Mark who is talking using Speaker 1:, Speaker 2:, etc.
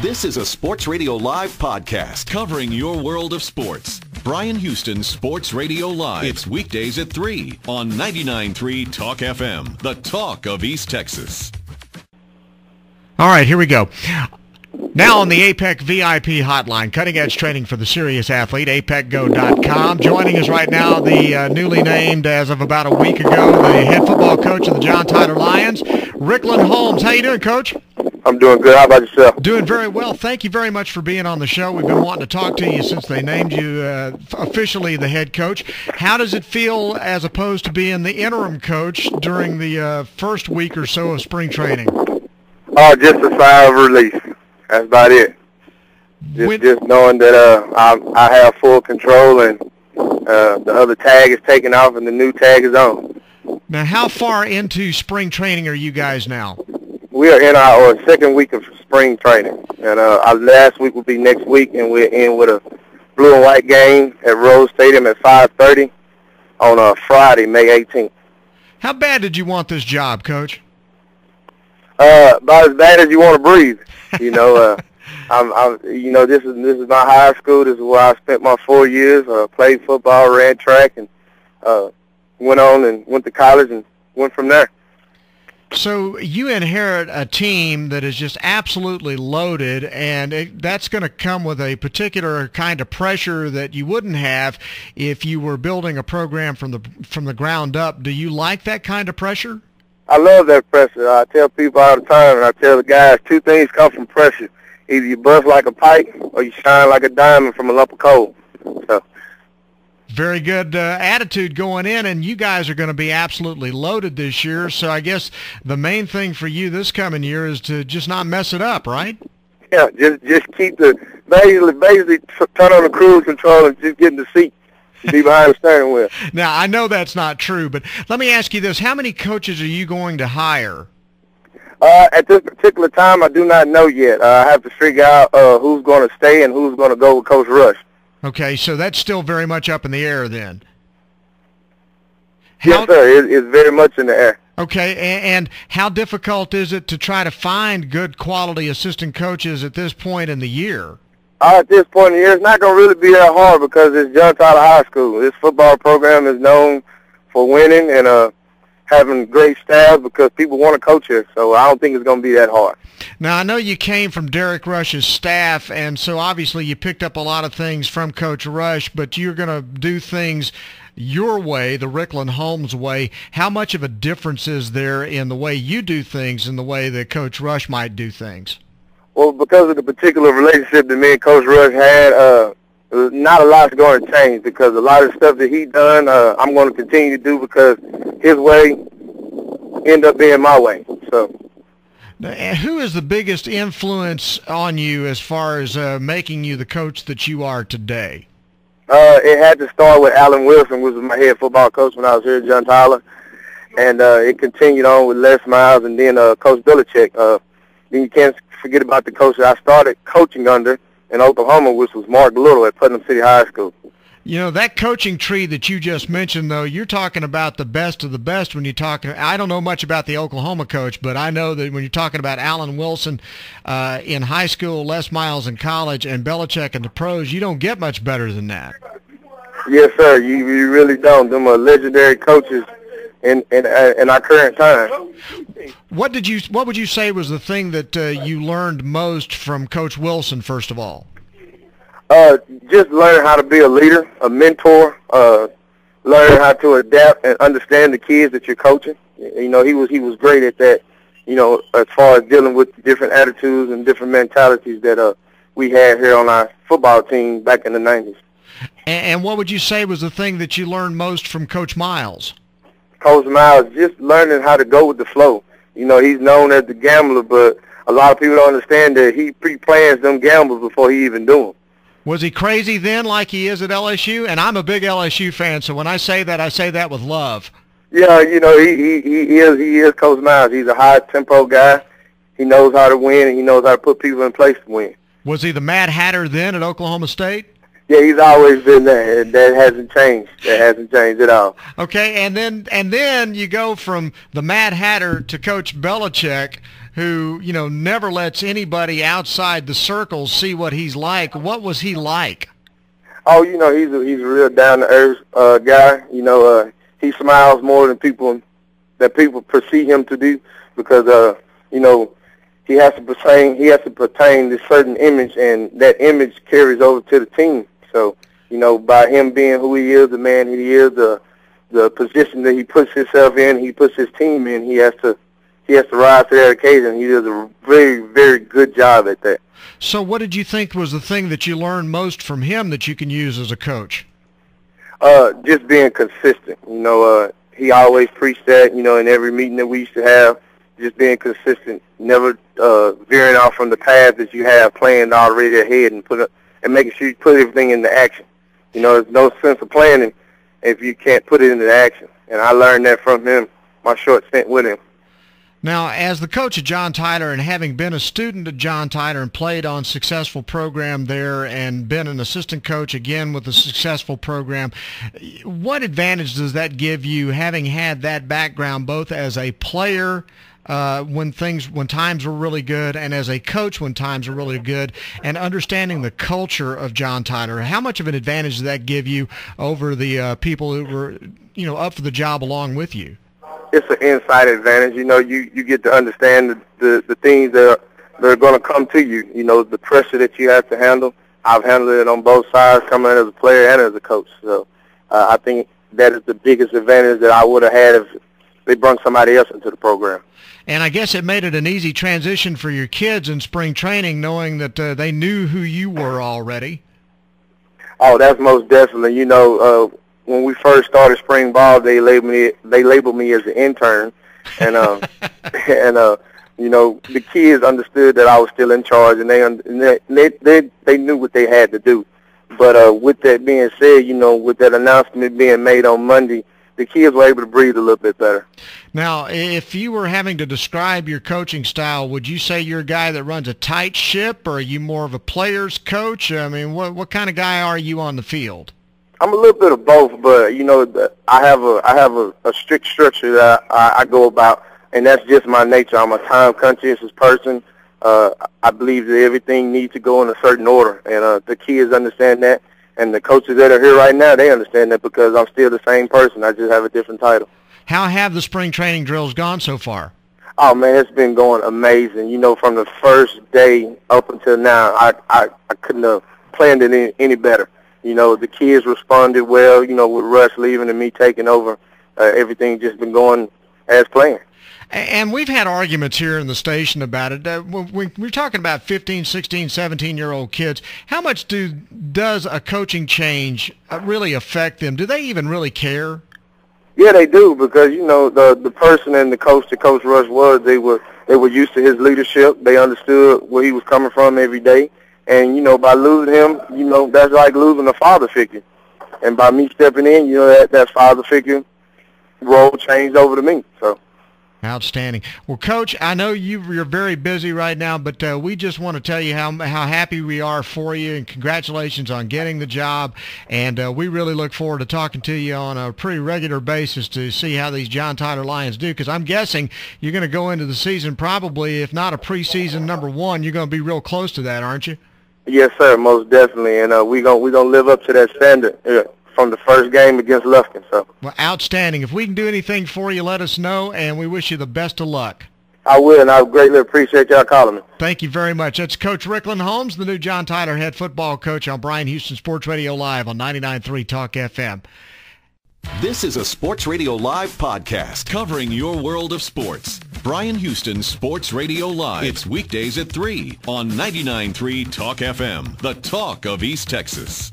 Speaker 1: This is a Sports Radio Live podcast covering your world of sports. Bryan Houston's Sports Radio Live. It's weekdays at 3 on 99.3 Talk FM, the talk of East Texas.
Speaker 2: All right, here we go. Now on the APEC VIP hotline, cutting-edge training for the serious athlete, apecgo.com. Joining us right now, the newly named, as of about a week ago, the head football coach of the John Tyler Lions, Ricklan Holmes. How you doing, Coach?
Speaker 3: I'm doing good. How about yourself?
Speaker 2: Doing very well. Thank you very much for being on the show. We've been wanting to talk to you since they named you officially the head coach. How does it feel as opposed to being the interim coach during the first week or so of spring training?
Speaker 3: Oh, just a sigh of relief. That's about it. Just knowing that I have full control and the other tag is taken off and the new tag is on.
Speaker 2: Now, how far into spring training are you guys now?
Speaker 3: We are in our second week of spring training, and our last week will be next week, and we're in with a blue and white game at Rose Stadium at 5:30 on Friday, May 18th.
Speaker 2: How bad did you want this job, Coach?
Speaker 3: About as bad as you want to breathe. You know, this is my high school. This is where I spent my 4 years. Played football, ran track, and went to college and went from there.
Speaker 2: So you inherit a team that is just absolutely loaded, and that's going to come with a particular kind of pressure that you wouldn't have if you were building a program from the ground up. Do you like that kind of pressure?
Speaker 3: I love that pressure. I tell people all the time, and I tell the guys, two things come from pressure. Either you bust like a pipe or you shine like a diamond from a lump of coal. So.
Speaker 2: Very good attitude going in, and you guys are going to be absolutely loaded this year. So I guess the main thing for you this coming year is to just not mess it up, right?
Speaker 3: Yeah, just keep basically turn on the cruise control and just get in the seat. Be behind the steering wheel.
Speaker 2: Now, I know that's not true, but let me ask you this. How many coaches are you going to hire?
Speaker 3: At this particular time, I do not know yet. I have to figure out who's going to stay and who's going to go with Coach Rush.
Speaker 2: Okay, so that's still very much up in the air then.
Speaker 3: Yes, sir. It's very much in the air.
Speaker 2: Okay, and how difficult is it to try to find good quality assistant coaches at this point in the year?
Speaker 3: At this point in the year, it's not going to really be that hard because it's John Tyler High School. This football program is known for winning and having great staff because people want to coach here. So I don't think it's going to be that hard.
Speaker 2: Now, I know you came from Derek Rush's staff, and so obviously you picked up a lot of things from Coach Rush, but you're going to do things your way, the Ricklan Holmes way. How much of a difference is there in the way you do things and the way that Coach Rush might do things?
Speaker 3: Well, because of the particular relationship that me and Coach Rush had, not a lot's going to change because a lot of the stuff that he done, I'm going to continue to do because his way end up being my way. So.
Speaker 2: Now, who is the biggest influence on you as far as making you the coach that you are today?
Speaker 3: It had to start with Alan Wilson, who was my head football coach when I was here at John Tyler, and it continued on with Les Miles and then Coach Belichick. Then you can't forget about the coach that I started coaching under in Oklahoma, which was Mark Little at Putnam City High School.
Speaker 2: You know, that coaching tree that you just mentioned, though, you're talking about the best of the best when you're talking. I don't know much about the Oklahoma coach, but I know that when you're talking about Alan Wilson in high school, Les Miles in college, and Belichick in the pros, you don't get much better than that.
Speaker 3: Yes, sir. You really don't. Them are legendary coaches in our current time.
Speaker 2: What would you say was the thing that you learned most from Coach Wilson, first of all?
Speaker 3: Just learning how to be a leader, a mentor, learning how to adapt and understand the kids that you're coaching. You know, he was great at that, you know, as far as dealing with different attitudes and different mentalities that we had here on our football team back in the 90s.
Speaker 2: And what would you say was the thing that you learned most from Coach Miles?
Speaker 3: Coach Miles, just learning how to go with the flow. You know, he's known as the gambler, but a lot of people don't understand that he pre-plans them gambles before he even do them.
Speaker 2: Was he crazy then like he is at LSU? And I'm a big LSU fan, so when I say that with love.
Speaker 3: Yeah, you know, he is Coach Miles. He's a high-tempo guy. He knows how to win, and he knows how to put people in place to win.
Speaker 2: Was he the Mad Hatter then at Oklahoma State?
Speaker 3: Yeah, he's always been there. That hasn't changed. That hasn't changed at all.
Speaker 2: Okay, and then you go from the Mad Hatter to Coach Belichick. who, never lets anybody outside the circle see what he's like. What was he like?
Speaker 3: Oh, he's a real down-to-earth guy. He smiles more than people perceive him to do because, he has to pertain this certain image, and that image carries over to the team. So, by him being who he is, the man he is, the position that he puts himself in, he puts his team in, he has to rise to that occasion. He does a very, very good job at that.
Speaker 2: So what did you think was the thing that you learned most from him that you can use as a coach?
Speaker 3: Just being consistent. He always preached that, in every meeting that we used to have, just being consistent, never veering off from the path that you have planned already ahead, and making sure you put everything into action. There's no sense of planning if you can't put it into action. And I learned that from him, my short stint with him.
Speaker 2: Now, as the coach of John Tyler and having been a student of John Tyler and played on successful program there and been an assistant coach again with a successful program, what advantage does that give you having had that background both as a player when times were really good and as a coach when times are really good, and understanding the culture of John Tyler? How much of an advantage does that give you over the people who were up for the job along with you?
Speaker 3: It's an inside advantage. You get to understand the things that are going to come to you. The pressure that you have to handle. I've handled it on both sides, coming in as a player and as a coach. So I think that is the biggest advantage that I would have had if they brought somebody else into the program.
Speaker 2: And I guess it made it an easy transition for your kids in spring training, knowing that they knew who you were already. Oh,
Speaker 3: that's most definitely. When we first started spring ball, they labeled me as an intern, and the kids understood that I was still in charge, and they knew what they had to do. But with that being said, with that announcement being made on Monday, the kids were able to breathe a little bit better.
Speaker 2: Now, if you were having to describe your coaching style, would you say you're a guy that runs a tight ship, or are you more of a player's coach? I mean, what kind of guy are you on the field?
Speaker 3: I'm a little bit of both, but I have a strict structure that I go about, and that's just my nature. I'm a time-conscious person. I believe that everything needs to go in a certain order, and the kids understand that, and the coaches that are here right now, they understand that because I'm still the same person. I just have a different title. How have the spring training drills gone so far? Oh, man, it's been going amazing. From the first day up until now, I couldn't have planned it any better. The kids responded well, with Russ leaving and me taking over. Everything just been going as planned. And we've had arguments here in the station about it. When we're talking about 15, 16, 17-year-old kids, how much does a coaching change really affect them? Do they even really care? Yeah, they do, because, the person and the coach that Coach Russ was, they were used to his leadership. They understood where he was coming from every day. And, by losing him, that's like losing a father figure. And by me stepping in, that father figure role changed over to me. So. Outstanding. Well, Coach, I know you're very busy right now, but we just want to tell you how happy we are for you, and congratulations on getting the job. And we really look forward to talking to you on a pretty regular basis to see how these John Tyler Lions do, because I'm guessing you're going to go into the season probably, if not a preseason #1, you're going to be real close to that, aren't you? Yes, sir, most definitely. And we're gonna live up to that standard from the first game against Lufkin. So. Well, outstanding. If we can do anything for you, let us know, and we wish you the best of luck. I will, and I greatly appreciate y'all calling me. Thank you very much. That's Coach Ricklan Holmes, the new John Tyler head football coach on Bryan Houston Sports Radio Live on 99.3 Talk FM.
Speaker 1: This is a Sports Radio Live podcast covering your world of sports. Bryan Houston Sports Radio Live. It's weekdays at 3 on 99.3 Talk FM, the talk of East Texas.